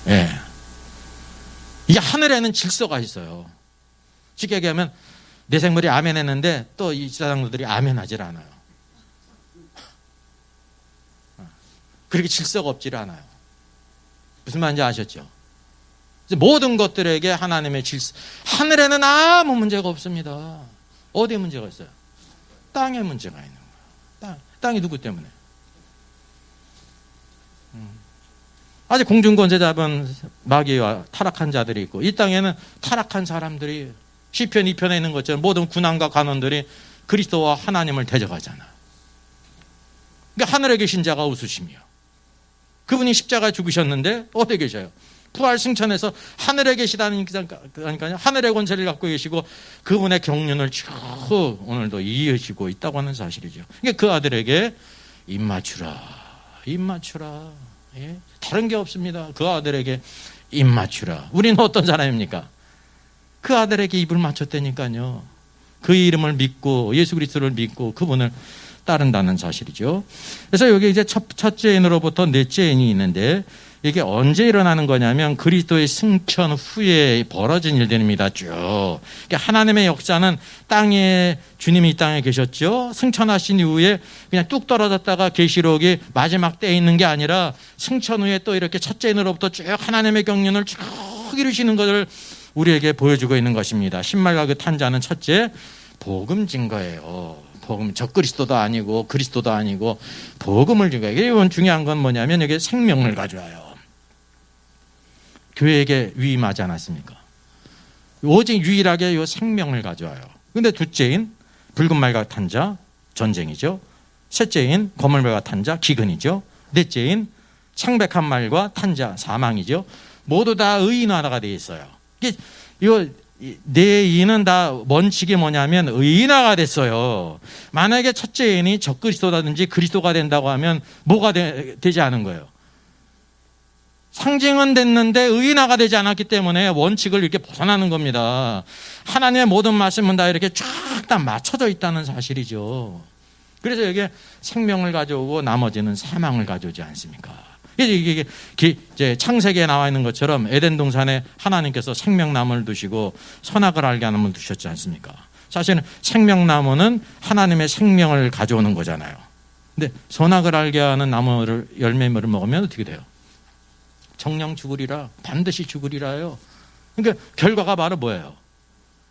예. 이 하늘에는 질서가 있어요. 쉽게 얘기하면 내 생물이 아멘 했는데 또 이 지사장들이 아멘 하질 않아요. 그렇게 질서가 없지를 않아요. 무슨 말인지 아셨죠? 모든 것들에게 하나님의 질서. 하늘에는 아무 문제가 없습니다. 어디에 문제가 있어요? 땅에 문제가 있는 거예요. 땅이 누구 때문에? 아직 공중권세 잡은 마귀와 타락한 자들이 있고, 이 땅에는 타락한 사람들이 시편 2편에 있는 것처럼 모든 군왕과 관원들이 그리스도와 하나님을 대적하잖아. 그러니까 하늘에 계신 자가 웃으시며, 그분이 십자가에 죽으셨는데 어디 계셔요? 부활 승천해서 하늘에 계시다니까요. 하늘의 권세를 갖고 계시고 그분의 경륜을 쭉 오늘도 이으시고 있다고 하는 사실이죠. 그러니까 그 아들에게 입 맞추라. 예? 다른 게 없습니다. 그 아들에게 입 맞추라. 우리는 어떤 사람입니까? 그 아들에게 입을 맞췄다니까요. 그 이름을 믿고 예수 그리스도를 믿고 그분을 따른다는 사실이죠. 그래서 여기 이제 첫째인으로부터 넷째인이 있는데 이게 언제 일어나는 거냐면 그리스도의 승천 후에 벌어진 일들입니다. 쭉. 그러니까 하나님의 역사는 땅에 주님이 이 땅에 계셨죠. 승천하신 이후에 그냥 뚝 떨어졌다가 계시록이 마지막 때에 있는 게 아니라 승천 후에 또 이렇게 첫째인으로부터 쭉 하나님의 경륜을 쭉 이루시는 것을 우리에게 보여주고 있는 것입니다. 신말과 그 탄자는 첫째 복음 증거예요. 복음, 적그리스도도 아니고 그리스도도 아니고 복음을 증거해요. 이건 중요한 건 뭐냐면 여기 생명을 가져와요. 교회에게 위임하지 않았습니까? 오직 유일하게 이 생명을 가져와요. 그런데 둘째인 붉은 말과 탄자 전쟁이죠. 셋째인 검은 말과 탄자 기근이죠. 넷째인 창백한 말과 탄자 사망이죠. 모두 다 의인화가 되어 있어요. 이거 네 인은 다 원칙이 뭐냐면 의인화가 됐어요. 만약에 첫째인이 적그리스도라든지 그리스도가 된다고 하면 뭐가 되지 않은 거예요. 상징은 됐는데 의인화가 되지 않았기 때문에 원칙을 이렇게 벗어나는 겁니다. 하나님의 모든 말씀은 다 이렇게 쫙 다 맞춰져 있다는 사실이죠. 그래서 여기에 생명을 가져오고 나머지는 사망을 가져오지 않습니까? 이게 이제 창세기에 나와 있는 것처럼 에덴 동산에 하나님께서 생명나무를 두시고 선악을 알게 하는 걸 두셨지 않습니까? 사실은 생명나무는 하나님의 생명을 가져오는 거잖아요. 근데 선악을 알게 하는 나무를 열매물을 먹으면 어떻게 돼요? 정령 죽으리라. 반드시 죽으리라요. 그러니까 결과가 바로 뭐예요?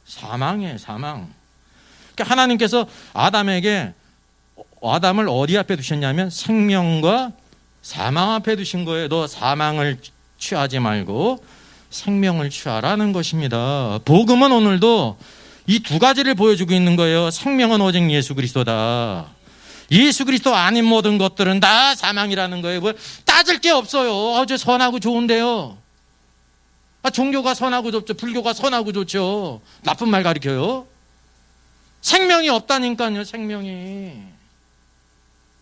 사망이에요. 사망. 그러니까 하나님께서 아담을 어디 앞에 두셨냐면 생명과 사망 앞에 두신 거예요. 너 사망을 취하지 말고 생명을 취하라는 것입니다. 복음은 오늘도 이 두 가지를 보여주고 있는 거예요. 생명은 오직 예수 그리스도다. 예수 그리스도 아닌 모든 것들은 다 사망이라는 거예요. 뭐 따질 게 없어요. 저 선하고 좋은데요. 종교가 선하고 좋죠. 불교가 선하고 좋죠. 나쁜 말 가르쳐요. 생명이 없다니까요. 생명이.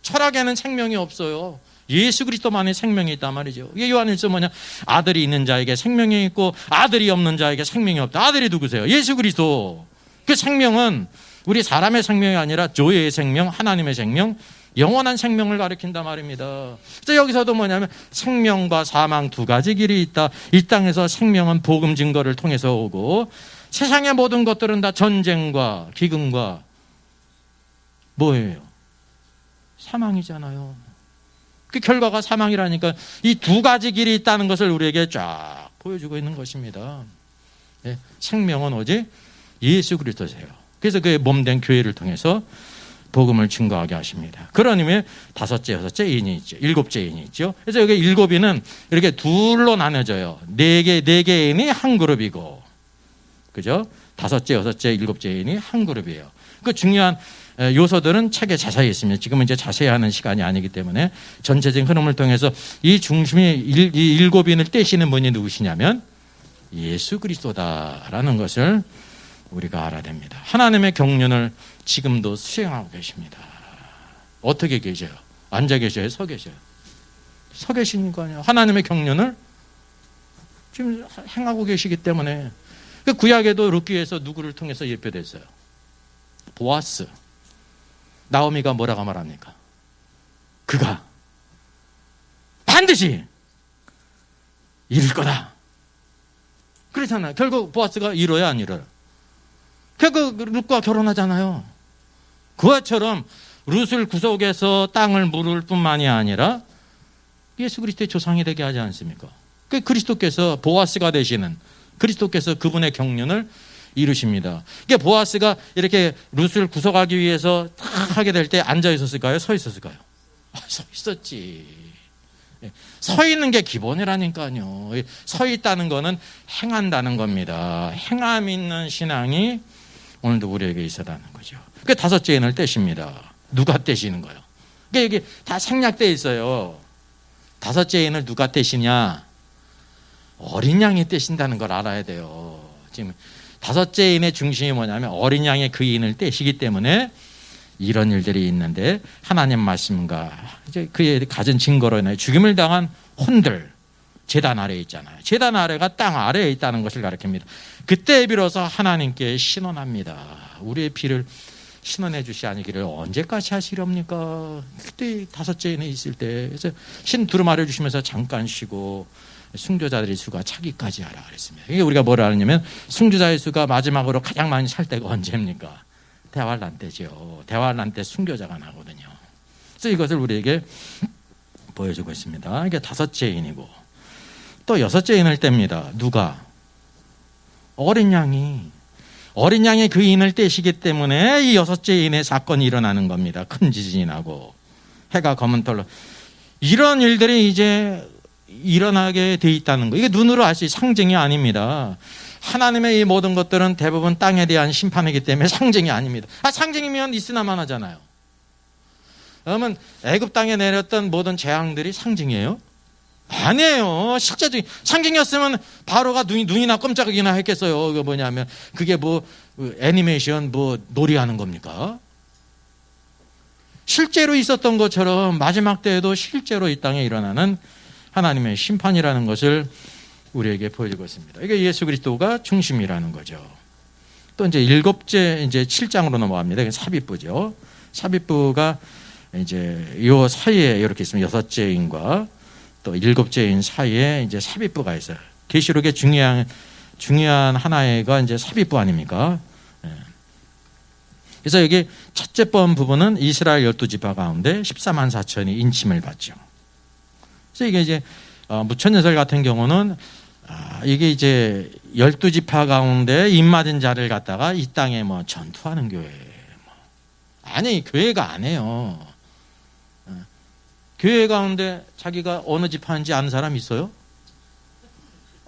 철학에는 생명이 없어요. 예수 그리스도만의 생명이 있단 말이죠. 이게 요한일서 뭐냐? 아들이 있는 자에게 생명이 있고 아들이 없는 자에게 생명이 없다. 아들이 누구세요? 예수 그리스도. 그 생명은 우리 사람의 생명이 아니라 조의 생명, 하나님의 생명, 영원한 생명을 가리킨단 말입니다. 그래서 여기서도 뭐냐면 생명과 사망 두 가지 길이 있다. 이 땅에서 생명은 복음 증거를 통해서 오고 세상의 모든 것들은 다 전쟁과 기근과 뭐예요? 사망이잖아요. 그 결과가 사망이라니까 이 두 가지 길이 있다는 것을 우리에게 쫙 보여주고 있는 것입니다. 네, 생명은 오직 예수 그리스도세요. 그래서 그의 몸된 교회를 통해서 복음을 증거하게 하십니다. 그런 의미에 다섯째, 여섯째 인이 있죠. 일곱째 인이 있죠. 그래서 여기 일곱인은 이렇게 둘로 나눠져요. 네 개 인이 한 그룹이고, 그죠? 다섯째, 여섯째, 일곱째 인이 한 그룹이에요. 그 중요한 요소들은 책에 자세히 있습니다. 지금은 이제 자세히 하는 시간이 아니기 때문에 전체적인 흐름을 통해서 이 중심이 이 일곱인을 떼시는 분이 누구시냐면 예수 그리스도다라는 것을 우리가 알아야 됩니다. 하나님의 경륜을 지금도 수행하고 계십니다. 어떻게 계셔요? 앉아 계셔요? 서 계셔요? 서 계시니까요. 하나님의 경륜을 지금 행하고 계시기 때문에 그 구약에도 룻기에서 누구를 통해서 예표됐어요? 보아스. 나오미가 뭐라고 말합니까? 그가 반드시 이룰 거다. 그렇잖아요. 결국 보아스가 이뤄야 안 이뤄요? 결국 룻과 결혼하잖아요. 그와처럼 룻을 구속해서 땅을 물을 뿐만이 아니라 예수 그리스도의 조상이 되게 하지 않습니까? 그 그리스도께서 보아스가 되시는, 그리스도께서 그분의 경륜을 이루십니다. 이게 보아스가 이렇게 룻을 구속하기 위해서 딱 하게 될 때 앉아 있었을까요? 서 있었을까요? 서 있었지. 서 있는 게 기본이라니까요. 서 있다는 거는 행한다는 겁니다. 행함 있는 신앙이 오늘도 우리에게 있어라는 거죠. 그 다섯째 인을 떼십니다. 누가 떼시는 거예요? 그러니까 이게 다 생략되어 있어요. 다섯째 인을 누가 떼시냐? 어린 양이 떼신다는 걸 알아야 돼요. 지금 다섯째 인의 중심이 뭐냐면 어린 양의 그 인을 떼시기 때문에 이런 일들이 있는데, 하나님 말씀과 이제 그에 가진 증거로 인해 죽임을 당한 혼들, 제단 아래에 있잖아요. 제단 아래가 땅 아래에 있다는 것을 가리킵니다. 그때 비로소 하나님께 신원합니다. 우리의 피를 신원해 주시 아니기를 언제까지 하시렵니까? 그때 다섯째 인에 있을 때 그래서 신 두루마려 주시면서 잠깐 쉬고 순교자들의 수가 차기까지 하라 그랬습니다. 이게 우리가 뭘 아느냐면 순교자의 수가 마지막으로 가장 많이 찰 때가 언제입니까? 대환란 때죠. 대환란 때 순교자가 나거든요. 그래서 이것을 우리에게 보여주고 있습니다. 이게 다섯째 인이고, 또 여섯째 인을 뗍니다. 누가? 어린 양이 그 인을 떼시기 때문에 이 여섯째 인의 사건이 일어나는 겁니다. 큰 지진이 나고 해가 검은 털로, 이런 일들이 이제 일어나게 돼 있다는 거. 이게 눈으로 알 수 있는 상징이 아닙니다. 하나님의 이 모든 것들은 대부분 땅에 대한 심판이기 때문에 상징이 아닙니다. 상징이면 있으나만 하잖아요. 그러면 애굽 땅에 내렸던 모든 재앙들이 상징이에요? 아니에요. 실제적인 상징이었으면 바로가 눈이나 깜짝이나 했겠어요. 그게 뭐냐면 그게 뭐 애니메이션 뭐 놀이하는 겁니까? 실제로 있었던 것처럼 마지막 때에도 실제로 이 땅에 일어나는 하나님의 심판이라는 것을 우리에게 보여주고 있습니다. 이게 예수 그리스도가 중심이라는 거죠. 또 이제 일곱째 이제 7장으로 넘어갑니다. 이게 삽입부죠. 삽입부가 이제 요 사이에 이렇게 있으면 여섯째 인과 또 일곱째 인 사이에 이제 삽입부가 있어요. 계시록의 중요한 하나가 이제 삽입부 아닙니까? 그래서 여기 첫째 번 부분은 이스라엘 12지파 가운데 14만 4천이 인침을 받죠. 그래서 이게 이제 무천여설 같은 경우는 이게 이제 12지파 가운데 입맞은 자를 갖다가 이 땅에 뭐 전투하는 교회. 아니, 교회가 안 해요. 교회 가운데 자기가 어느 지파인지 아는 사람 있어요?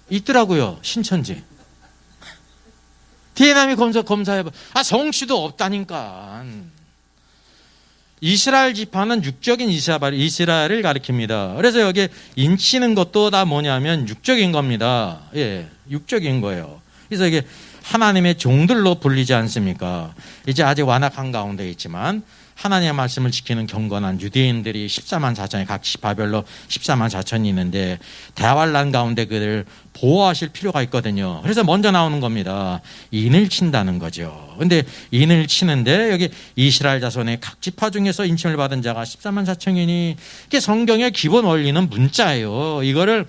있더라고요. 신천지. DNA미 검사해봐. 성취도 없다니까. 이스라엘 지파는 육적인 이스라엘을 가리킵니다. 그래서 여기 인치는 것도 다 뭐냐면 육적인 겁니다. 예, 육적인 거예요. 그래서 이게 하나님의 종들로 불리지 않습니까? 이제 아직 완악한 가운데 있지만 하나님의 말씀을 지키는 경건한 유대인들이 14만 4천이 각 지파별로 14만 4천이 있는데 대환란 가운데 그들을 보호하실 필요가 있거든요. 그래서 먼저 나오는 겁니다. 인을 친다는 거죠. 근데 인을 치는데 여기 이스라엘 자손의 각 지파 중에서 인침을 받은 자가 14만 4천이니 이게 성경의 기본 원리는 문자예요. 이거를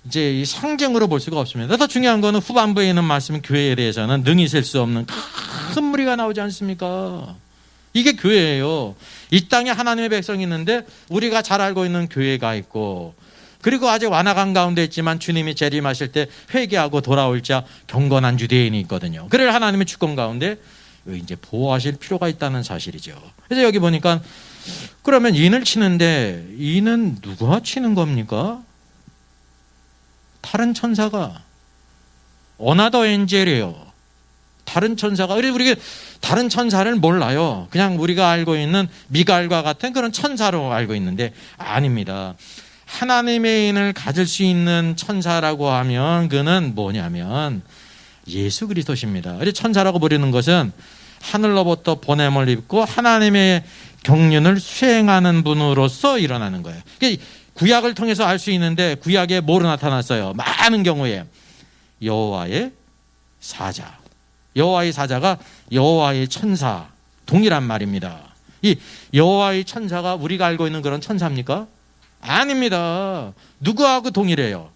이제 상징으로 볼 수가 없습니다. 더 중요한 거는 후반부에 있는 말씀 교회에 대해서는 능히 셀 수 없는 큰 무리가 나오지 않습니까? 이게 교회예요. 이 땅에 하나님의 백성이 있는데 우리가 잘 알고 있는 교회가 있고, 그리고 아직 완악한 가운데 있지만 주님이 재림하실 때 회개하고 돌아올 자 경건한 유대인이 있거든요. 그를 하나님의 주권 가운데 이제 보호하실 필요가 있다는 사실이죠. 그래서 여기 보니까 그러면 인을 치는데 인은 누가 치는 겁니까? 다른 천사가 어나더 엔젤이에요. 다른 천사가, 우리가 다른 천사를 몰라요. 그냥 우리가 알고 있는 미갈과 같은 그런 천사로 알고 있는데 아닙니다. 하나님의 인을 가질 수 있는 천사라고 하면 그는 뭐냐면 예수 그리스도십니다. 천사라고 부르는 것은 하늘로부터 보냄을 입고 하나님의 경륜을 수행하는 분으로서 일어나는 거예요. 구약을 통해서 알 수 있는데 구약에 뭐로 나타났어요? 많은 경우에 여호와의 사자. 여호와의 사자가 여호와의 천사, 동일한 말입니다. 이 여호와의 천사가 우리가 알고 있는 그런 천사입니까? 아닙니다. 누구하고 동일해요?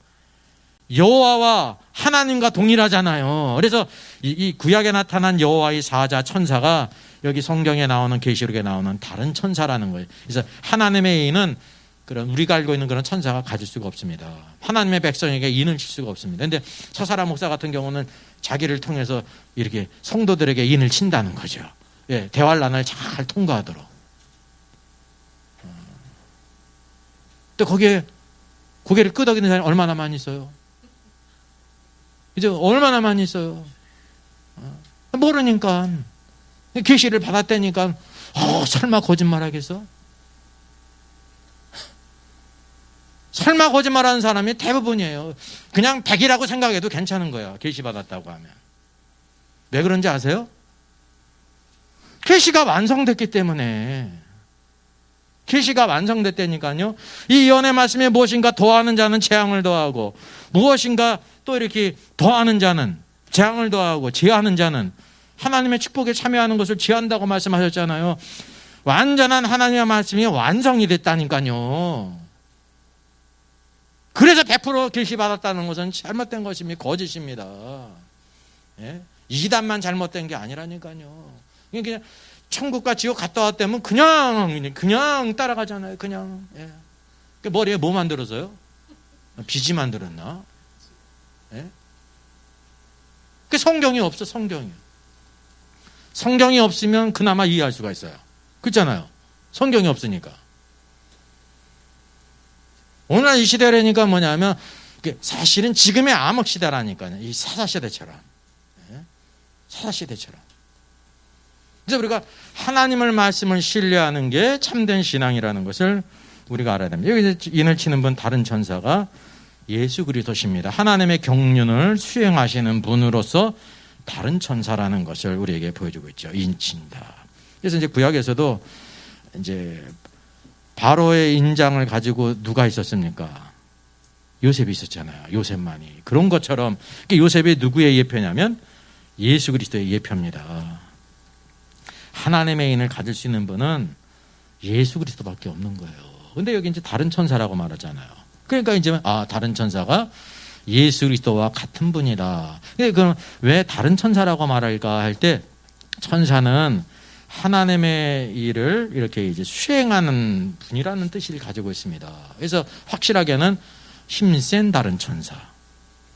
여호와와 하나님과 동일하잖아요. 그래서 이 구약에 나타난 여호와의 사자 천사가 여기 성경에 나오는 계시록에 나오는 다른 천사라는 거예요. 그래서 하나님의 인은 그런 우리가 알고 있는 그런 천사가 가질 수가 없습니다. 하나님의 백성에게 인을 칠 수가 없습니다. 그런데 서사라 목사 같은 경우는 자기를 통해서 이렇게 성도들에게 인을 친다는 거죠. 예, 대환란을 잘 통과하도록. 또 거기에 고개를 끄덕이는 사람이 얼마나 많이 있어요? 이제 얼마나 많이 있어요? 모르니까. 계시를 받았다니까 설마 거짓말하겠어? 설마 거짓말하는 사람이 대부분이에요. 그냥 100이라고 생각해도 괜찮은 거야. 계시 받았다고 하면. 왜 그런지 아세요? 계시가 완성됐기 때문에. 계시가 완성됐다니까요. 이 연의 말씀에 무엇인가 더하는 자는 재앙을 더하고 무엇인가 또 이렇게 더하는 자는 재앙을 더하고 제하는 자는 하나님의 축복에 참여하는 것을 제한다고 말씀하셨잖아요. 완전한 하나님의 말씀이 완성이 됐다니까요. 그래서 100% 계시 받았다는 것은 잘못된 것입니다. 거짓입니다. 예? 이단만 잘못된 게 아니라니까요. 그냥 천국과 지옥 갔다 왔다면 그냥 따라가잖아요. 그냥. 예. 머리에 뭐 만들어서요? 비지 만들었나? 예? 그 성경이 없어. 성경이 없으면 그나마 이해할 수가 있어요. 그렇잖아요. 성경이 없으니까. 오늘날 이 시대라니까 뭐냐면 사실은 지금의 암흑 시대라니까요. 이 사사시대처럼. 예? 사사시대처럼. 그래서 우리가 하나님을 말씀을 신뢰하는 게 참된 신앙이라는 것을 우리가 알아야 됩니다. 여기서 인을 치는 분 다른 천사가 예수 그리스도십니다. 하나님의 경륜을 수행하시는 분으로서 다른 천사라는 것을 우리에게 보여주고 있죠. 인친다. 그래서 이제 구약에서도 이제 바로의 인장을 가지고 누가 있었습니까? 요셉이 있었잖아요. 요셉만이. 그런 것처럼 요셉이 누구의 예표냐면 예수 그리스도의 예표입니다. 하나님의 인을 가질 수 있는 분은 예수 그리스도밖에 없는 거예요. 근데 여기 이제 다른 천사라고 말하잖아요. 그러니까 이제 다른 천사가 예수 그리스도와 같은 분이다. 그럼 왜 다른 천사라고 말할까 할 때 천사는 하나님의 일을 이렇게 이제 수행하는 분이라는 뜻을 가지고 있습니다. 그래서 확실하게는 힘센 다른 천사.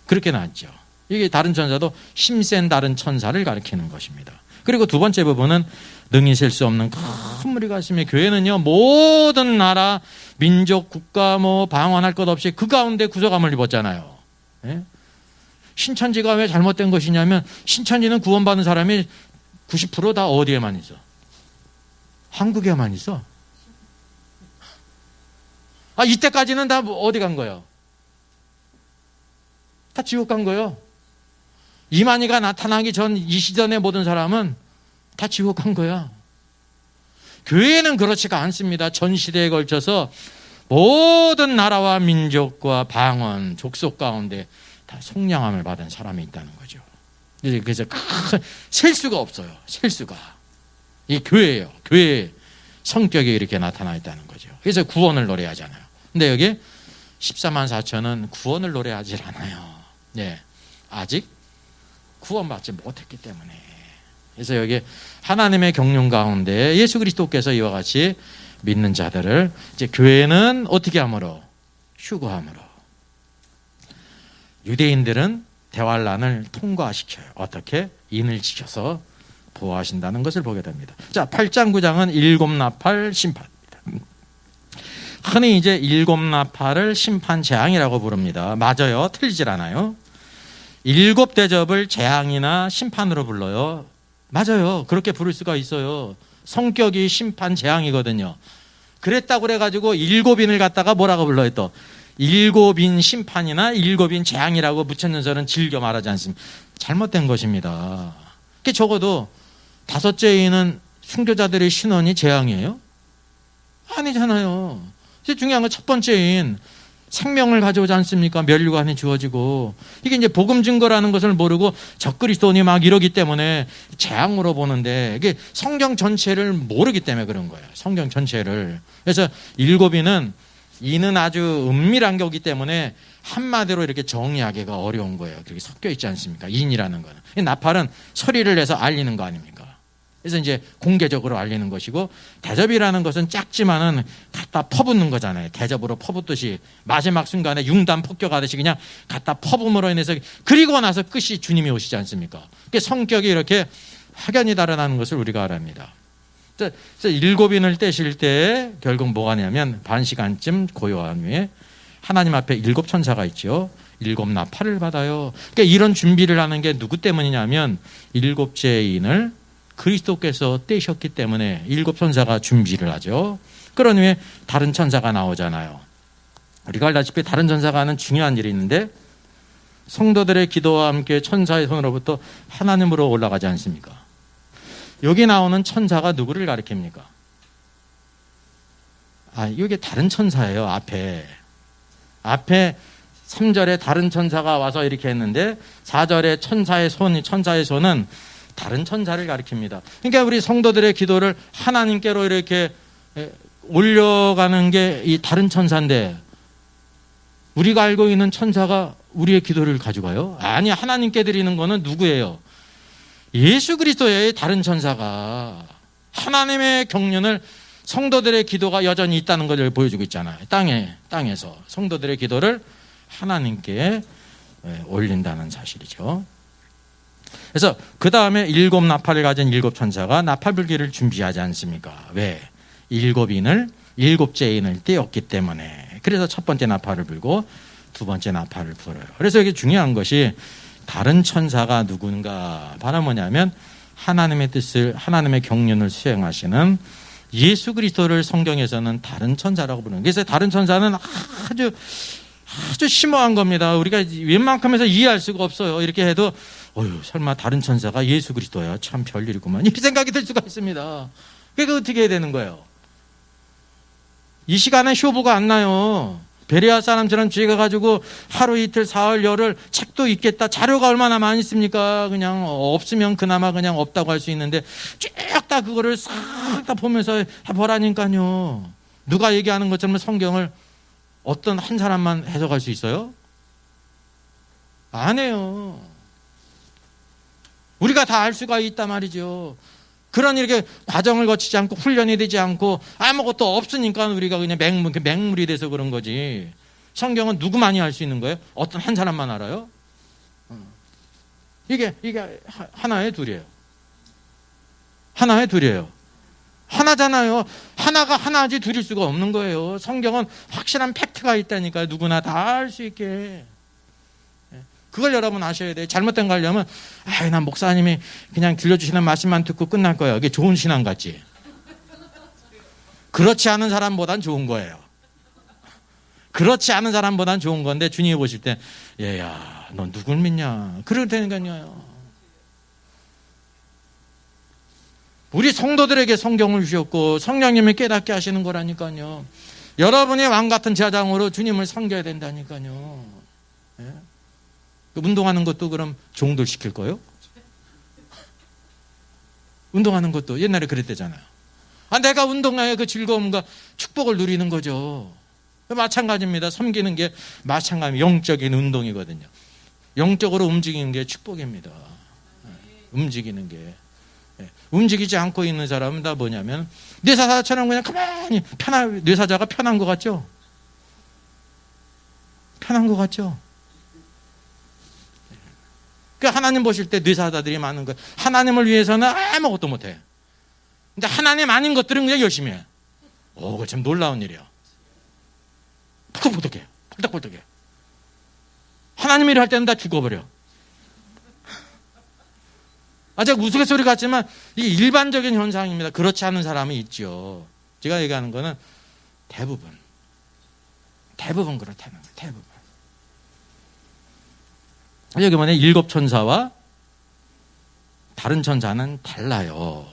그렇게 나왔죠. 이게 다른 천사도 힘센 다른 천사를 가리키는 것입니다. 그리고 두 번째 부분은 능히 셀 수 없는 큰 무리가 있으며 교회는요 모든 나라, 민족, 국가 방언할 것 없이 그 가운데 구속함을 입었잖아요. 예? 신천지가 왜 잘못된 것이냐면 신천지는 구원받은 사람이 90% 다 어디에만 있어? 한국에만 있어. 이때까지는 다 어디 간 거예요? 다 지옥 간 거예요. 이만희가 나타나기 전 이 시전의 모든 사람은 다 지옥 간 거야. 교회는 그렇지가 않습니다. 전 시대에 걸쳐서 모든 나라와 민족과 방언, 족속 가운데 다 속량함을 받은 사람이 있다는 거죠. 그래서 셀 수가 없어요. 셀 수가. 이 교회예요. 교회의 성격이 이렇게 나타나 있다는 거죠. 그래서 구원을 노래하잖아요. 근데 여기 14만 4천은 구원을 노래하지 않아요. 네, 아직 구원받지 못했기 때문에. 그래서 여기 하나님의 경륜 가운데 예수 그리스도께서 이와 같이 믿는 자들을 이제 교회는 어떻게 함으로? 휴거함으로. 유대인들은 대환란을 통과시켜요. 어떻게? 인을 지켜서 보호하신다는 것을 보게 됩니다. 자, 8장 9장은 일곱 나팔 심판입니다. 흔히 이제 일곱 나팔을 심판 재앙이라고 부릅니다. 맞아요. 틀리질 않아요. 일곱 대접을 재앙이나 심판으로 불러요. 맞아요. 그렇게 부를 수가 있어요. 성격이 심판 재앙이거든요. 그랬다고 그래가지고 일곱인을 갖다가 뭐라고 불러요 또? 일곱인 심판이나 일곱인 재앙이라고 부처님서는 즐겨 말하지 않습니다. 잘못된 것입니다. 적어도 다섯째 인은 순교자들의 신원이 재앙이에요? 아니잖아요. 중요한 건 첫 번째 인 생명을 가져오지 않습니까? 면류관이 주어지고. 이게 이제 복음 증거라는 것을 모르고 적그리스도니 막 이러기 때문에 재앙으로 보는데 이게 성경 전체를 모르기 때문에 그런 거예요. 성경 전체를. 그래서 일곱인은 이는 아주 은밀한 거기 때문에 한마디로 이렇게 정의하기가 어려운 거예요. 그렇게 섞여 있지 않습니까? 인이라는 거는. 나팔은 소리를 내서 알리는 거 아닙니까? 그래서 이제 공개적으로 알리는 것이고, 대접이라는 것은 작지만은 갖다 퍼붓는 거잖아요. 대접으로 퍼붓듯이 마지막 순간에 융단 폭격하듯이 그냥 갖다 퍼붐으로 인해서, 그리고 나서 끝이 주님이 오시지 않습니까? 그게 성격이 이렇게 확연히 다르다는 것을 우리가 알아합니다. 그래서 일곱인을 떼실 때 결국 뭐가 냐면 반시간쯤 고요한 후에 하나님 앞에 일곱 천사가 있죠. 일곱 나팔을 받아요. 그러니까 이런 준비를 하는 게 누구 때문이냐면 일곱째 인을 그리스도께서 떼셨기 때문에 일곱 천사가 준비를 하죠. 그런 후에 다른 천사가 나오잖아요. 우리가 알다시피 다른 천사가 하는 중요한 일이 있는데, 성도들의 기도와 함께 천사의 손으로부터 하나님으로 올라가지 않습니까? 여기 나오는 천사가 누구를 가리킵니까? 이게 다른 천사예요. 앞에 3절에 다른 천사가 와서 이렇게 했는데 4절에 천사의 손은 다른 천사를 가리킵니다. 그러니까 우리 성도들의 기도를 하나님께로 이렇게 올려가는 게 이 다른 천사인데, 우리가 알고 있는 천사가 우리의 기도를 가져가요? 아니, 하나님께 드리는 거는 누구예요? 예수 그리스도의 다른 천사가 하나님의 경륜을, 성도들의 기도가 여전히 있다는 것을 보여주고 있잖아요. 땅에서 성도들의 기도를 하나님께 올린다는 사실이죠. 그래서 그 다음에 일곱 나팔을 가진 일곱 천사가 나팔 불기를 준비하지 않습니까? 왜? 일곱인을 일곱째 인을 떼었기 때문에. 그래서 첫 번째 나팔을 불고 두 번째 나팔을 불어요. 그래서 여기 중요한 것이 다른 천사가 누군가, 바로 뭐냐면 하나님의 뜻을, 하나님의 경륜을 수행하시는 예수 그리스도를 성경에서는 다른 천사라고 부르는. 그래서 다른 천사는 아주 심오한 겁니다. 우리가 웬만큼에서 이해할 수가 없어요. 이렇게 해도 설마 다른 천사가 예수 그리스도야, 참 별일이구만, 이렇게 생각이 들 수가 있습니다. 그러니까 어떻게 해야 되는 거예요? 이 시간에 쇼부가 안 나요. 베레아 사람처럼 죄가 가지고 하루 이틀 사흘 열흘 책도 읽겠다, 자료가 얼마나 많이 있습니까? 그냥 없으면 그나마 그냥 없다고 할 수 있는데 쭉 다 그거를 싹 다 보면서 보라니까요. 누가 얘기하는 것처럼 성경을 어떤 한 사람만 해석할 수 있어요? 안 해요. 우리가 다 알 수가 있단 말이죠. 그런 이렇게 과정을 거치지 않고 훈련이 되지 않고 아무것도 없으니까 우리가 그냥 맹물이 돼서 그런 거지. 성경은 누구만이 알 수 있는 거예요? 어떤 한 사람만 알아요? 이게 하나에 둘이에요. 하나에 둘이에요. 하나잖아요. 하나가 하나지 둘일 수가 없는 거예요. 성경은 확실한 팩트가 있다니까요. 누구나 다 알 수 있게. 그걸 여러분 아셔야 돼요. 잘못된 거 하려면 난 목사님이 그냥 들려주시는 말씀만 듣고 끝날 거예요. 이게 좋은 신앙 같지? 그렇지 않은 사람보단 좋은 거예요. 그렇지 않은 사람보단 좋은 건데, 주님이 보실 때 얘야, 넌 누굴 믿냐? 그럴 테니까요. 우리 성도들에게 성경을 주셨고 성령님이 깨닫게 하시는 거라니까요. 여러분의 왕 같은 제장으로 주님을 섬겨야 된다니까요. 예? 운동하는 것도 그럼 종들 시킬 거예요? 운동하는 것도 옛날에 그랬대잖아요. 내가 운동하여 그 즐거움과 축복을 누리는 거죠. 마찬가지입니다. 섬기는 게 마찬가지, 영적인 운동이거든요. 영적으로 움직이는 게 축복입니다. 움직이는 게. 움직이지 않고 있는 사람은 다 뭐냐면 뇌사자처럼 그냥 가만히 뇌사자가 편한 것 같죠? 편한 것 같죠? 그러니까 하나님 보실 때 뇌사자들이 많은 거예요. 하나님을 위해서는 아무것도 못해. 근데 하나님 아닌 것들은 그냥 열심히 해. 그거 참 놀라운 일이야. 펄떡펄떡해. 펄떡펄떡해. 하나님 일을 할 때는 다 죽어버려. 제가 우스갯소리 같지만 이게 일반적인 현상입니다. 그렇지 않은 사람이 있죠. 제가 얘기하는 거는 대부분 그렇다는 거예요. 대부분. 여기 보면 일곱 천사와 다른 천사는 달라요.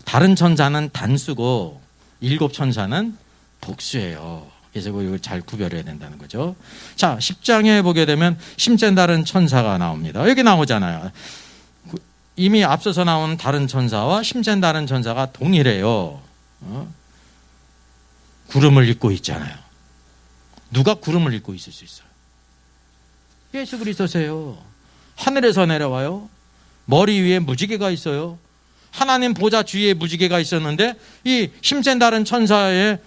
다른 천사는 단수고 일곱 천사는 복수예요. 그래서 이걸 잘 구별해야 된다는 거죠. 자, 10장에 보게 되면 심센 다른 천사가 나옵니다. 여기 나오잖아요. 이미 앞서서 나온 다른 천사와 심센 다른 천사가 동일해요. 구름을 입고 있잖아요. 누가 구름을 입고 있을 수 있어요? 예수 그리스도세요. 하늘에서 내려와요. 머리 위에 무지개가 있어요. 하나님 보좌 주위에 무지개가 있었는데 이 힘센 다른 천사에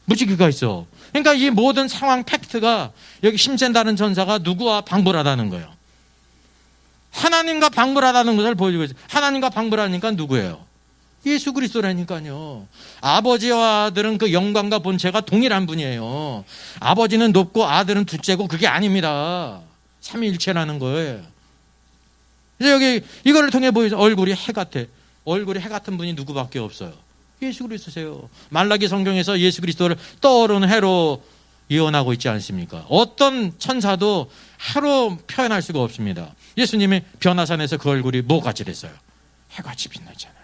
무지개가 있어. 그러니까 이 모든 상황 팩트가 여기 힘센 다른 천사가 누구와 방불하다는 거예요. 하나님과 방불하다는 것을 보여주고 있어요. 하나님과 방불하니까 누구예요? 예수 그리스도라니까요. 아버지와 아들은 그 영광과 본체가 동일한 분이에요. 아버지는 높고 아들은 둘째고 그게 아닙니다. 삼위일체라는 거예요. 그래서 여기 이거를 통해 보여서 얼굴이 해 같아. 얼굴이 해 같은 분이 누구밖에 없어요. 예수 그리스도세요. 말라기 성경에서 예수 그리스도를 떠오르는 해로 예언하고 있지 않습니까? 어떤 천사도 해로 표현할 수가 없습니다. 예수님이 변화산에서 그 얼굴이 뭐같이 됐어요? 해같이 빛나잖아요.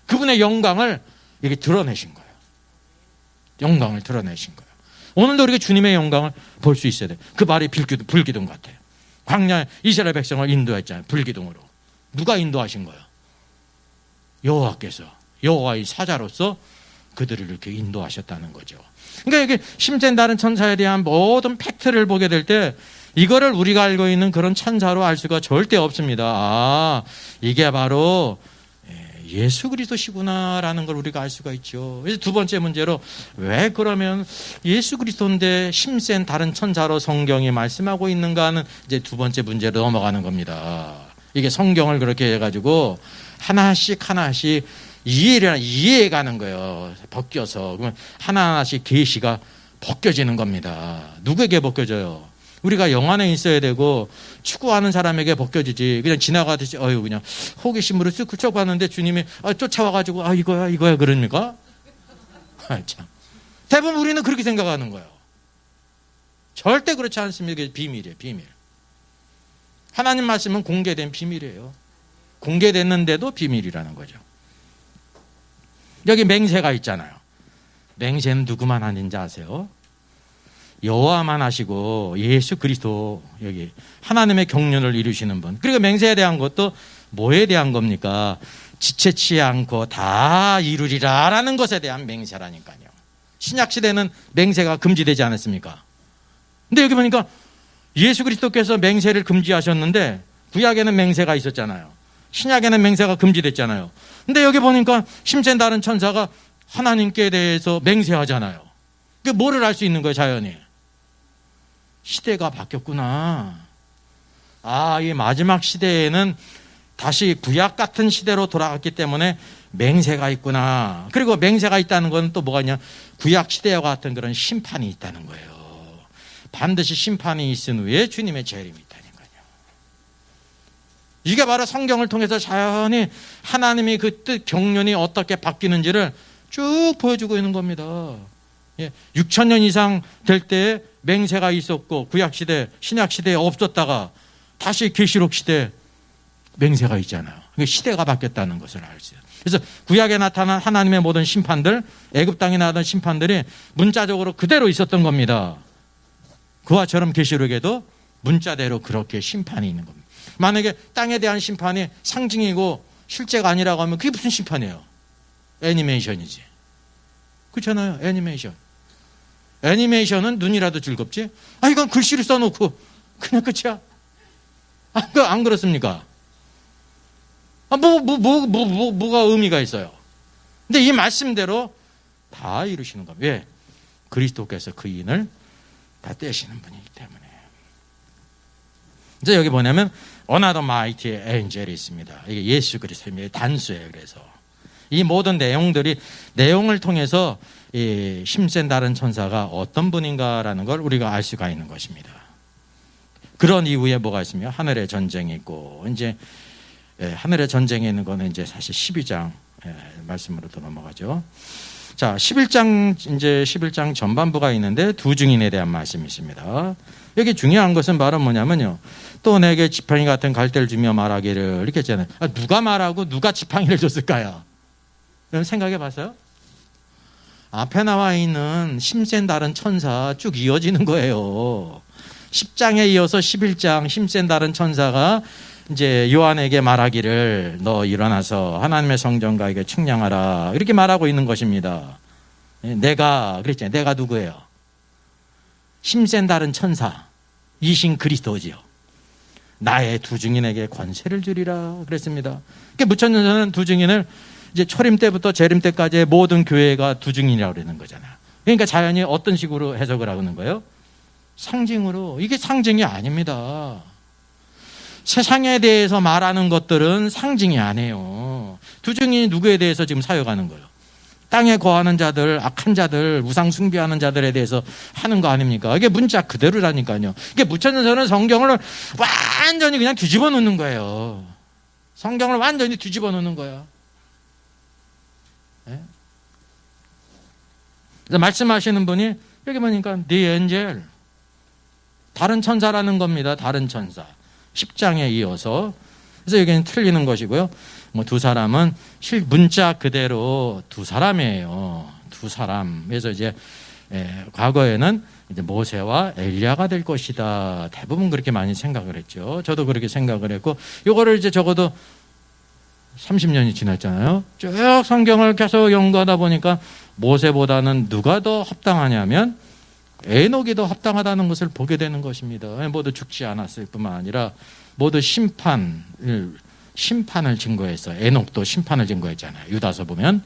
그분의 영광을 이렇게 드러내신 거예요. 영광을 드러내신 거예요. 오늘도 우리가 주님의 영광을 볼 수 있어야 돼요. 그 말이 불기둥 같아요. 광야에 이스라엘 백성을 인도했잖아요. 불기둥으로. 누가 인도하신 거예요? 여호와께서, 여호와의 사자로서 그들을 이렇게 인도하셨다는 거죠. 그러니까 이게 힘센 다른 천사에 대한 모든 팩트를 보게 될 때 이거를 우리가 알고 있는 그런 천사로 알 수가 절대 없습니다. 아, 이게 바로 예수 그리스도시구나라는 걸 우리가 알 수가 있죠. 그래서 두 번째 문제로 왜 그러면 예수 그리스도인데 힘센 다른 천사로 성경이 말씀하고 있는가 하는 이제 두 번째 문제로 넘어가는 겁니다. 이게 성경을 그렇게 해가지고 하나씩 이해해가는 거예요. 벗겨서. 그러면 하나하나씩 계시가 벗겨지는 겁니다. 누구에게 벗겨져요? 우리가 영 안에 있어야 되고 축구하는 사람에게 벗겨지지. 그냥 지나가듯이 그냥 호기심으로 쓱 쫓아가는데 주님이 쫓아와가지고 이거야 그럽니까? 참. 대부분 우리는 그렇게 생각하는 거예요. 절대 그렇지 않습니다. 이게 비밀이에요. 비밀. 하나님 말씀은 공개된 비밀이에요. 공개됐는데도 비밀이라는 거죠. 여기 맹세가 있잖아요. 맹세는 누구만 하는지 아세요? 여호와만 하시고 예수 그리스도, 여기 하나님의 경륜을 이루시는 분. 그리고 맹세에 대한 것도 뭐에 대한 겁니까? 지체치 않고 다 이루리라 라는 것에 대한 맹세라니까요. 신약시대는 맹세가 금지되지 않았습니까? 근데 여기 보니까 예수 그리스도께서 맹세를 금지하셨는데 구약에는 맹세가 있었잖아요. 신약에는 맹세가 금지됐잖아요. 근데 여기 보니까 힘센 다른 천사가 하나님께 대해서 맹세하잖아요. 그 뭐를 알 수 있는 거예요, 자연히? 시대가 바뀌었구나. 이 마지막 시대에는 다시 구약 같은 시대로 돌아갔기 때문에 맹세가 있구나. 그리고 맹세가 있다는 건 또 뭐가 있냐? 구약 시대와 같은 그런 심판이 있다는 거예요. 반드시 심판이 있은 후에 주님의 재림이 있다니까요. 이게 바로 성경을 통해서 자연히 하나님이 그 뜻 경륜이 어떻게 바뀌는지를 쭉 보여주고 있는 겁니다. 6,000년 이상 될 때에 맹세가 있었고 구약시대, 신약시대에 없었다가 다시 계시록 시대에 맹세가 있잖아요. 시대가 바뀌었다는 것을 알 수 있어요. 그래서 구약에 나타난 하나님의 모든 심판들, 애굽 땅에 나타난 심판들이 문자적으로 그대로 있었던 겁니다. 그와 처럼 계시록에도 문자대로 그렇게 심판이 있는 겁니다. 만약에 땅에 대한 심판이 상징이고 실제가 아니라고 하면 그게 무슨 심판이에요? 애니메이션이지. 그렇잖아요. 애니메이션은 눈이라도 즐겁지? 이건 글씨를 써놓고 그냥 끝이야. 안 그렇습니까? 뭐가 의미가 있어요? 근데 이 말씀대로 다 이루시는 겁니다. 왜? 그리스도께서 그 인을 다 떼시는 분이기 때문에. 이제 여기 뭐냐면 Another mighty angel이 있습니다. 이게 예수 그리스도의 단수예요. 그래서 이 모든 내용을 통해서 이 힘센 다른 천사가 어떤 분인가라는 걸 우리가 알 수가 있는 것입니다. 그런 이후에 뭐가 있으며 하늘의 전쟁이 있고, 이제 하늘의 전쟁에 있는 거는 이제 사실 12장 말씀으로 또 넘어가죠. 자, 11장 전반부가 있는데 두 증인에 대한 말씀이 있습니다. 여기 중요한 것은 바로 뭐냐면요. 또 내게 지팡이 같은 갈대를 주며 말하기를, 이렇게 했잖아요. 누가 말하고 누가 지팡이를 줬을까요? 여러분 생각해 봤어요? 앞에 나와 있는 힘센 다른 천사 쭉 이어지는 거예요. 10장에 이어서 11장 힘센 다른 천사가 이제 요한에게 말하기를 너 일어나서 하나님의 성전가에게 측량하라, 이렇게 말하고 있는 것입니다. 내가 그랬잖아요. 내가 누구예요? 힘센 다른 천사. 이신 그리스도지요. 나의 두 증인에게 권세를 주리라 그랬습니다. 그러니까 무천년사는 두 증인을 이제 초림 때부터 재림 때까지의 모든 교회가 두 증인이라고 그러는 거잖아요. 그러니까 자연히 어떤 식으로 해석을 하는 거예요? 상징으로. 이게 상징이 아닙니다. 세상에 대해서 말하는 것들은 상징이 아니에요. 두 증인이 누구에 대해서 지금 사역하는 거예요? 땅에 거하는 자들, 악한 자들, 우상 숭배하는 자들에 대해서 하는 거 아닙니까? 이게 문자 그대로라니까요. 이게 무천년사는 성경을 완전히 그냥 뒤집어 놓는 거예요. 성경을 완전히 뒤집어 놓는 거야. 네? 그래서 말씀하시는 분이 여기 보니까 the angel, 다른 천사라는 겁니다. 다른 천사. 10장에 이어서. 그래서 여기는 틀리는 것이고요. 뭐 두 사람은 문자 그대로 두 사람이에요. 두 사람. 그래서 이제 과거에는 이제 모세와 엘리야가 될 것이다. 대부분 그렇게 많이 생각을 했죠. 저도 그렇게 생각을 했고, 이거를 이제 적어도 30년이 지났잖아요. 쭉 성경을 계속 연구하다 보니까 모세보다는 누가 더 합당하냐면 에녹이 더 합당하다는 것을 보게 되는 것입니다. 모두 죽지 않았을 뿐만 아니라 모두 심판을 증거했어요. 에녹도 심판을 증거했잖아요. 유다서 보면.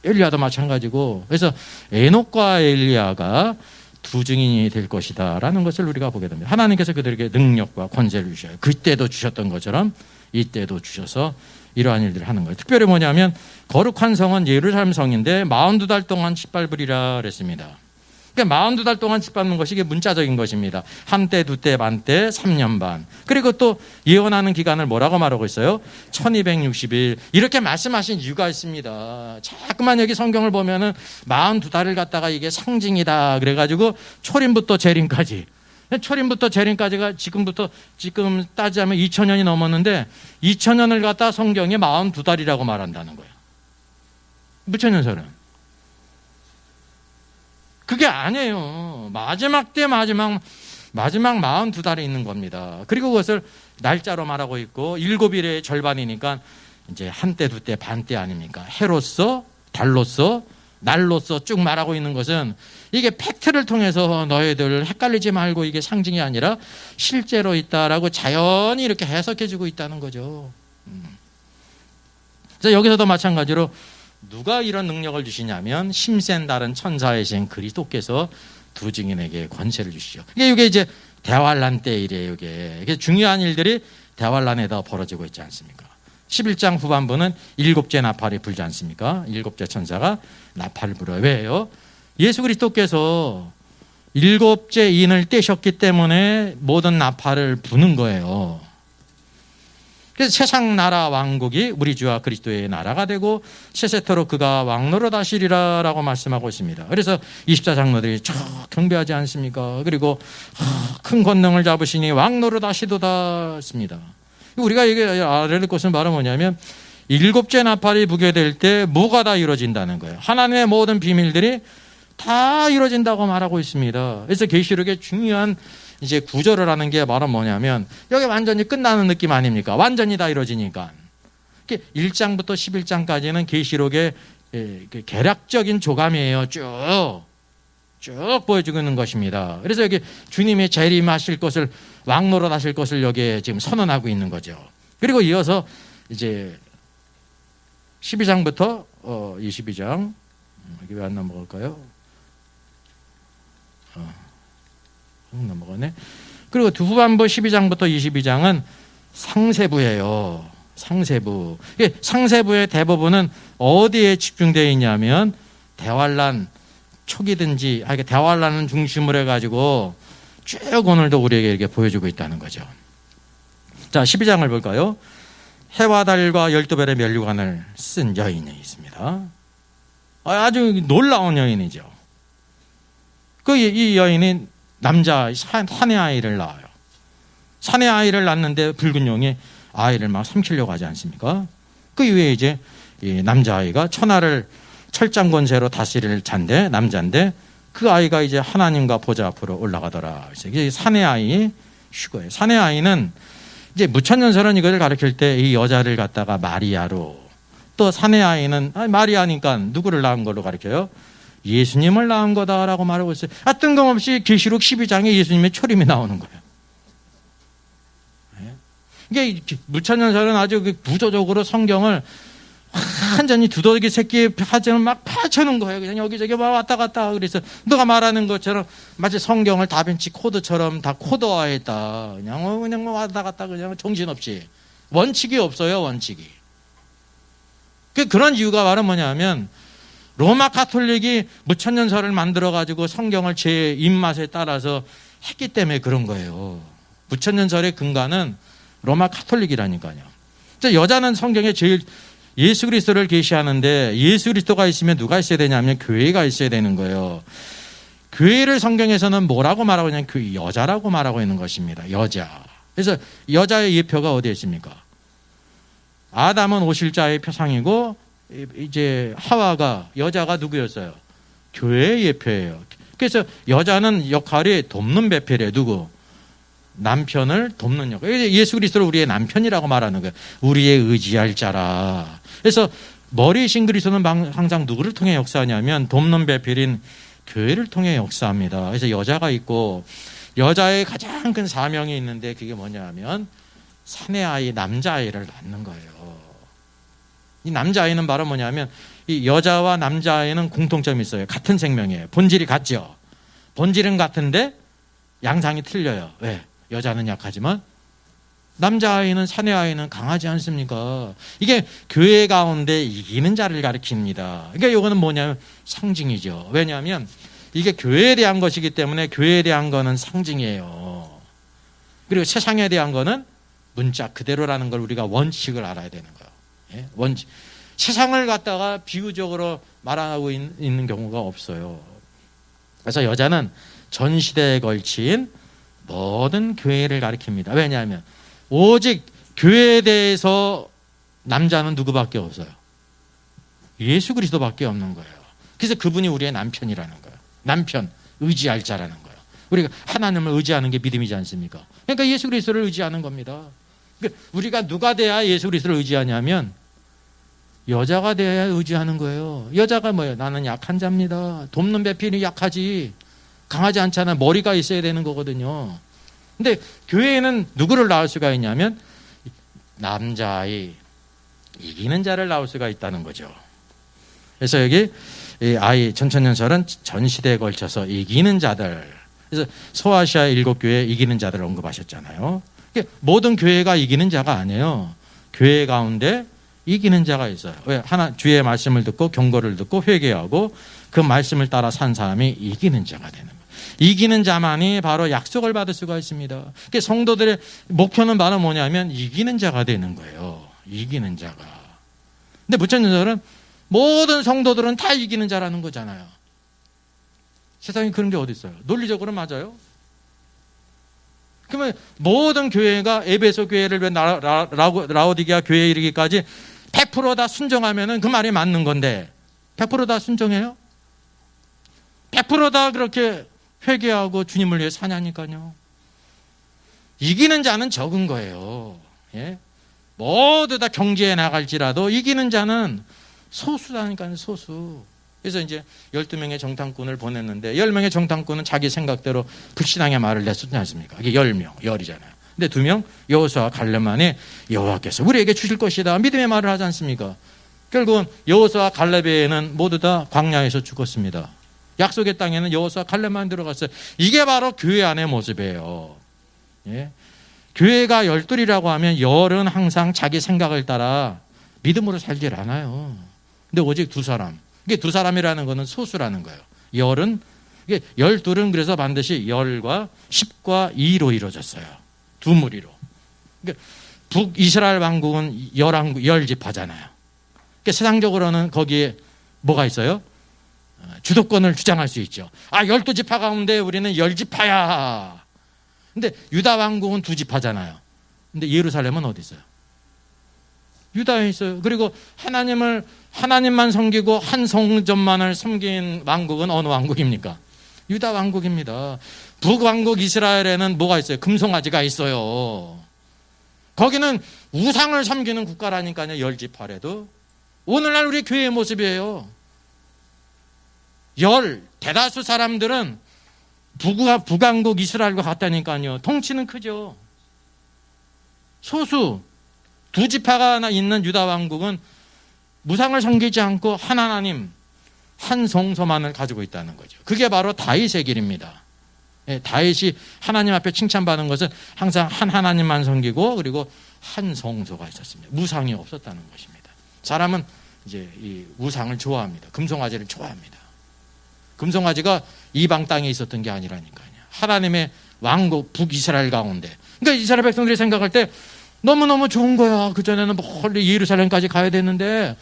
엘리야도 마찬가지고. 그래서 에녹과 엘리야가 두 증인이 될 것이다 라는 것을 우리가 보게 됩니다. 하나님께서 그들에게 능력과 권세를 주셔요. 그때도 주셨던 것처럼 이때도 주셔서 이러한 일들을 하는 거예요. 특별히 뭐냐면 거룩한 성은 예루살렘 성인데 42달 동안 짓밟으리라 그랬습니다. 그러니까 42달 동안 짓밟는 것이 이게 문자적인 것입니다. 한때, 두때, 반때, 3년 반. 그리고 또 예언하는 기간을 뭐라고 말하고 있어요? 1260일. 이렇게 말씀하신 이유가 있습니다. 자꾸만 여기 성경을 보면은 42달을 갖다가 이게 상징이다. 그래가지고 초림부터 재림까지. 초림부터 재림까지가 지금 따지자면 2000년이 넘었는데 2000년을 갖다 성경에 42달이라고 말한다는 거예요. 무천년설은. 그게 아니에요. 마지막 때 마지막 42달이 있는 겁니다. 그리고 그것을 날짜로 말하고 있고 7일의 절반이니까 이제 한때, 두때, 반때 아닙니까? 해로서, 달로서, 날로서 쭉 말하고 있는 것은 이게 팩트를 통해서 너희들 헷갈리지 말고 이게 상징이 아니라 실제로 있다라고 자연히 이렇게 해석해주고 있다는 거죠. 그래서 여기서도 마찬가지로 누가 이런 능력을 주시냐면 힘센 다른 천사이신 그리스도께서 두 증인에게 권세를 주시죠. 이게 이제 대환란 때 일이에요. 이게 중요한 일들이 대환란에다 벌어지고 있지 않습니까? 11장 후반부는 7째 나팔이 불지 않습니까? 7째 천사가 나팔을 불어요. 왜요? 예수 그리스도께서 7째 인을 떼셨기 때문에 모든 나팔을 부는 거예요. 그래서 세상 나라 왕국이 우리 주와 그리스도의 나라가 되고 세세토록 그가 왕노릇 하시리라 라고 말씀하고 있습니다. 그래서 24장로들이 저 경배하지 않습니까? 그리고 큰 권능을 잡으시니 왕노릇 하시도다 했습니다. 우리가 이게 알아야 될 것은 바로 뭐냐면 7째 나팔이 불게 될 때 뭐가 다 이루어진다는 거예요. 하나님의 모든 비밀들이 다 이루어진다고 말하고 있습니다. 그래서 계시록의 중요한 이제 구절을 하는 게 바로 뭐냐면 여기 완전히 끝나는 느낌 아닙니까? 완전히 다 이루어지니까. 1장부터 11장까지는 계시록의 개략적인 조감이에요. 쭉 보여주고 있는 것입니다. 그래서 여기 주님이 재림하실 것을 왕노릇 하실 것을 여기에 지금 선언하고 있는 거죠. 그리고 이어서 이제 12장부터 22장 여기 왜 안 넘어갈까요? 넘어가네. 그리고 후반부 12장부터 22장은 상세부예요. 상세부. 상세부의 대부분은 어디에 집중되어 있냐면 대환란 초기든지 대환란을 중심으로 해가지고 쭉 오늘도 우리에게 이렇게 보여주고 있다는 거죠. 자, 12장을 볼까요? 해와 달과 12별의 면류관을 쓴 여인이 있습니다. 아주 놀라운 여인이죠. 이 여인이 남자 사내 아이를 낳아요. 사내 아이를 낳는데 붉은 용이 아이를 막 삼키려고 하지 않습니까? 그 이후에 이제 이 남자아이가 천하를 철장 권세로 다스릴 남자인데 그 아이가 이제 하나님과 보좌 앞으로 올라가더라. 이게 사내 아이 휴거예요. 사내 아이는 이제 무천년설은 이것을 가르칠 때 이 여자를 갖다가 마리아로, 또 사내 아이는 마리아니까 누구를 낳은 걸로 가르쳐요? 예수님을 낳은 거다라고 말하고 있어요. 뜬금없이 계시록 12장에 예수님의 초림이 나오는 거예요. 이게 무천년설은 아주 부조적으로 성경을 완전히 두더기 새끼 파전을 막 파쳐는 거예요. 그냥 여기저기 막 왔다 갔다. 그래서 누가 말하는 것처럼 마치 성경을 다빈치 코드처럼 다 코드화했다. 그냥 왔다 갔다 그냥 정신없이. 원칙이 없어요, 원칙이. 그런 이유가 바로 뭐냐면 로마 가톨릭이 무천년설을 만들어가지고 성경을 제 입맛에 따라서 했기 때문에 그런 거예요. 무천년설의 근간은 로마 가톨릭이라니까요. 여자는 성경에 제일 예수 그리스도를 계시하는데 예수 그리스도가 있으면 누가 있어야 되냐면 교회가 있어야 되는 거예요. 교회를 성경에서는 뭐라고 말하고 있냐면 그 여자라고 말하고 있는 것입니다. 여자. 그래서 여자의 예표가 어디에 있습니까? 아담은 오실자의 표상이고 이제 하와가 여자가 누구였어요? 교회의 예표예요. 그래서 여자는 역할이 돕는 배필이에요. 누구? 남편을 돕는 역할. 예수 그리스도를 우리의 남편이라고 말하는 거예요. 우리의 의지할 자라. 그래서 머리이신 그리스도는 항상 누구를 통해 역사하냐면 돕는 배필인 교회를 통해 역사합니다. 그래서 여자가 있고 여자의 가장 큰 사명이 있는데 그게 뭐냐면 사내아이, 남자아이를 낳는 거예요. 이 남자아이는 바로 뭐냐면 이 여자와 남자아이는 공통점이 있어요. 같은 생명이에요. 본질이 같죠. 본질은 같은데 양상이 틀려요. 왜? 여자는 약하지만 남자아이는 사내아이는 강하지 않습니까? 이게 교회 가운데 이기는 자를 가리킵니다. 그러니까 이거는 뭐냐면 상징이죠. 왜냐하면 이게 교회에 대한 것이기 때문에 교회에 대한 거는 상징이에요. 그리고 세상에 대한 거는 문자 그대로라는 걸 우리가 원칙을 알아야 되는 거예요. 예? 원칙. 세상을 갖다가 비유적으로 말하고 있는 경우가 없어요. 그래서 여자는 전 시대에 걸친 모든 교회를 가리킵니다. 왜냐하면 오직 교회에 대해서 남자는 누구밖에 없어요. 예수 그리스도밖에 없는 거예요. 그래서 그분이 우리의 남편이라는 거예요. 남편, 의지할 자라는 거예요. 우리가 하나님을 의지하는 게 믿음이지 않습니까? 그러니까 예수 그리스도를 의지하는 겁니다. 그러니까 우리가 누가 돼야 예수 그리스도를 의지하냐면 여자가 돼야 의지하는 거예요. 여자가 뭐예요? 나는 약한 자입니다. 돕는 배필이 약하지. 강하지 않잖아. 머리가 있어야 되는 거거든요. 근데 교회에는 누구를 낳을 수가 있냐면 남자아이, 이기는 자를 낳을 수가 있다는 거죠. 그래서 여기 아이 전천년설은 전 시대에 걸쳐서 이기는 자들. 그래서 소아시아 7교회 이기는 자들을 언급하셨잖아요. 모든 교회가 이기는 자가 아니에요. 교회 가운데 이기는 자가 있어요. 왜? 하나 주의 말씀을 듣고 경고를 듣고 회개하고 그 말씀을 따라 산 사람이 이기는 자가 되는 거예요. 이기는 자만이 바로 약속을 받을 수가 있습니다. 그러니까 성도들의 목표는 바로 뭐냐면 이기는 자가 되는 거예요. 이기는 자가. 근데 무천년설은 모든 성도들은 다 이기는 자라는 거잖아요. 세상에 그런 게 어디 있어요? 논리적으로 맞아요? 그러면 모든 교회가 에베소 교회를 왜 라오디게아 교회에 이르기까지 100% 다 순종하면은 그 말이 맞는 건데 100% 다 순종해요? 100% 다 그렇게 회개하고 주님을 위해 사냐니까요. 이기는 자는 적은 거예요. 예? 모두 다 경제에 나갈지라도 이기는 자는 소수라니까요. 소수. 그래서 이제 12명의 정탐꾼을 보냈는데 10명의 정탐꾼은 자기 생각대로 불신앙의 말을 냈었지 않습니까? 이게 10명, 열이잖아요. 근데 2명 여호수아와 갈렙만이 여호와께서 우리에게 주실 것이다. 믿음의 말을 하지 않습니까? 결국은 여호수아와 갈렙에는 모두 다 광야에서 죽었습니다. 약속의 땅에는 여호수아와 갈렙만 들어갔어요. 이게 바로 교회 안의 모습이에요. 예? 교회가 열둘이라고 하면 열은 항상 자기 생각을 따라 믿음으로 살질 않아요. 근데 오직 두 사람. 이게 두 사람이라는 것은 소수라는 거예요. 열은, 이게 12은 그래서 반드시 열과 10과 2로 이루어졌어요. 두 무리로. 그러니까 북이스라엘 왕국은 열지파잖아요. 그러니까 세상적으로는 거기에 뭐가 있어요? 주도권을 주장할 수 있죠. 12지파 가운데 우리는 10지파야. 근데 유다 왕국은 2지파잖아요. 근데 예루살렘은 어디 있어요? 유다에 있어요. 그리고 하나님만 섬기고 한 성전만을 섬긴 왕국은 어느 왕국입니까? 유다 왕국입니다. 북왕국 이스라엘에는 뭐가 있어요? 금송아지가 있어요. 거기는 우상을 섬기는 국가라니까요. 열지파래도. 오늘날 우리 교회의 모습이에요. 대다수 사람들은 북왕국 이스라엘과 같다니까요. 덩치는 크죠. 소수 두 지파가 있는 유다 왕국은 무상을 섬기지 않고 한 하나님, 한 성소만을 가지고 있다는 거죠. 그게 바로 다윗의 길입니다. 다윗이 하나님 앞에 칭찬받은 것은 항상 한 하나님만 섬기고 그리고 한 성소가 있었습니다. 무상이 없었다는 것입니다. 사람은 이제 이 우상을 좋아합니다. 금송아지를 좋아합니다. 금송아지가 이방 땅에 있었던 게 아니라니까요. 하나님의 왕국 북이스라엘 가운데. 그러니까 이스라엘 백성들이 생각할 때 너무너무 좋은 거야. 그전에는 멀리 예루살렘까지 가야 되는데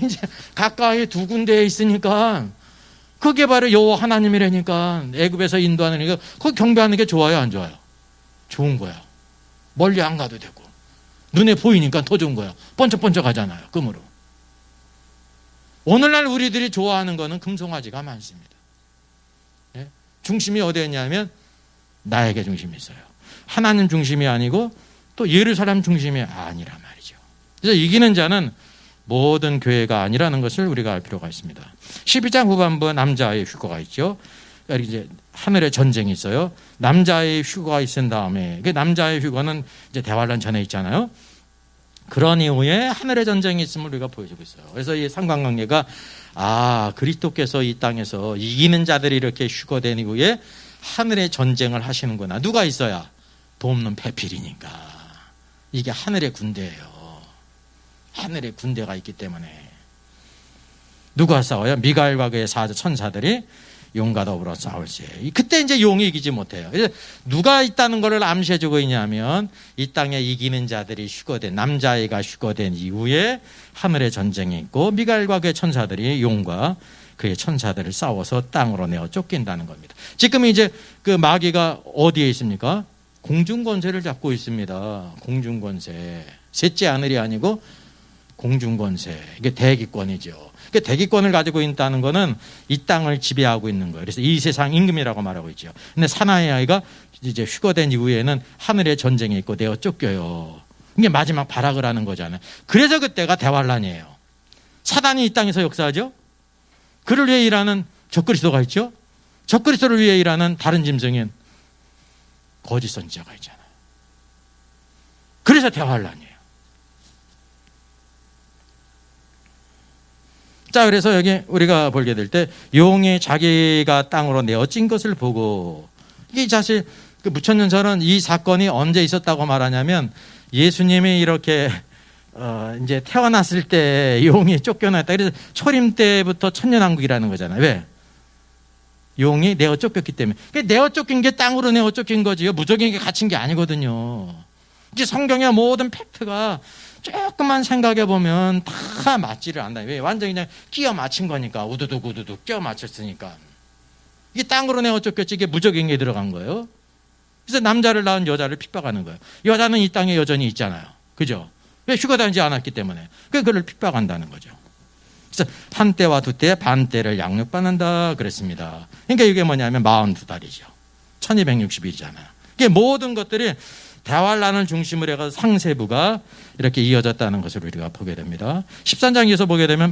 이제 가까이 두 군데에 있으니까 그게 바로 여호와 하나님이라니까. 애굽에서 인도하는 거기 경배하는 게 좋아요, 안 좋아요? 좋은 거야. 멀리 안 가도 되고 눈에 보이니까 더 좋은 거야. 번쩍번쩍하잖아요, 금으로. 오늘날 우리들이 좋아하는 거는 금송아지가 많습니다. 예? 중심이 어디에 있냐면 나에게 중심이 있어요. 하나님 중심이 아니고 또 예루살렘 중심이 아니란 말이죠. 그래서 이기는 자는 모든 교회가 아니라는 것을 우리가 알 필요가 있습니다. 12장 후반부 남자의 휴거가 있죠. 이제 하늘에 전쟁이 있어요. 남자의 휴거가 있은 다음에 그 남자의 휴거는 이제 대환란 전에 있잖아요. 그런 이후에 하늘의 전쟁이 있음을 우리가 보여주고 있어요. 그래서 이 상관관계가 그리스도께서 이 땅에서 이기는 자들이 이렇게 휴거된 이후에 하늘의 전쟁을 하시는구나. 누가 있어야? 돕는 배필이니까. 이게 하늘의 군대예요. 하늘의 군대가 있기 때문에. 누가 싸워요? 미가엘과 그의 천사들이 용과 더불어 싸울지. 그때 이제 용이 이기지 못해요. 그래서 누가 있다는 것을 암시해주고 있냐면 이 땅에 이기는 자들이 휴거된, 남자아이가 휴거된 이후에 하늘의 전쟁이 있고 미가엘과 그의 천사들이 용과 그의 천사들을 싸워서 땅으로 내어 쫓긴다는 겁니다. 지금 이제 그 마귀가 어디에 있습니까? 공중권세를 잡고 있습니다. 공중권세. 셋째 하늘이 아니고 공중권세. 이게 대기권이죠. 대기권을 가지고 있다는 것은 이 땅을 지배하고 있는 거예요. 그래서 이 세상 임금이라고 말하고 있죠. 근데 사나이 아이가 이제 휴거된 이후에는 하늘의 전쟁이 있고 내어 쫓겨요. 이게 마지막 발악을 하는 거잖아요. 그래서 그때가 대환란이에요. 사단이 이 땅에서 역사하죠. 그를 위해 일하는 적그리스도가 있죠. 적그리스도를 위해 일하는 다른 짐승인 거짓 선지자가 있잖아요. 그래서 대환란이에요. 자, 그래서 여기 우리가 보게 될 때 용이 자기가 땅으로 내어진 것을 보고, 이게 사실 그 무천년설은 이 사건이 언제 있었다고 말하냐면 예수님이 이렇게 이제 태어났을 때 용이 쫓겨났다. 그래서 초림 때부터 천년왕국이라는 거잖아요. 왜? 용이 내어 쫓겼기 때문에. 내어 쫓긴 게 땅으로 내어 쫓긴 거지요. 무적에게 갇힌 게 아니거든요. 이제 성경의 모든 팩트가 조금만 생각해 보면 다 맞지를 않아요. 왜? 완전히 그냥 끼어 맞춘 거니까. 우두둑 우두둑 끼어 맞췄으니까. 이게 땅으로 내어 쫓겼지 이게 무적행에 들어간 거예요. 그래서 남자를 낳은 여자를 핍박하는 거예요. 여자는 이 땅에 여전히 있잖아요. 그죠? 왜? 휴거되지 않았기 때문에. 그를 핍박한다는 거죠. 그래서 한 때와 두 때 반 때를 양육받는다 그랬습니다. 그러니까 이게 뭐냐면 42달이죠. 1260일이잖아요. 이게 모든 것들이 대환란을 중심으로 해서 상세부가 이렇게 이어졌다는 것을 우리가 보게 됩니다. 13장에서 보게 되면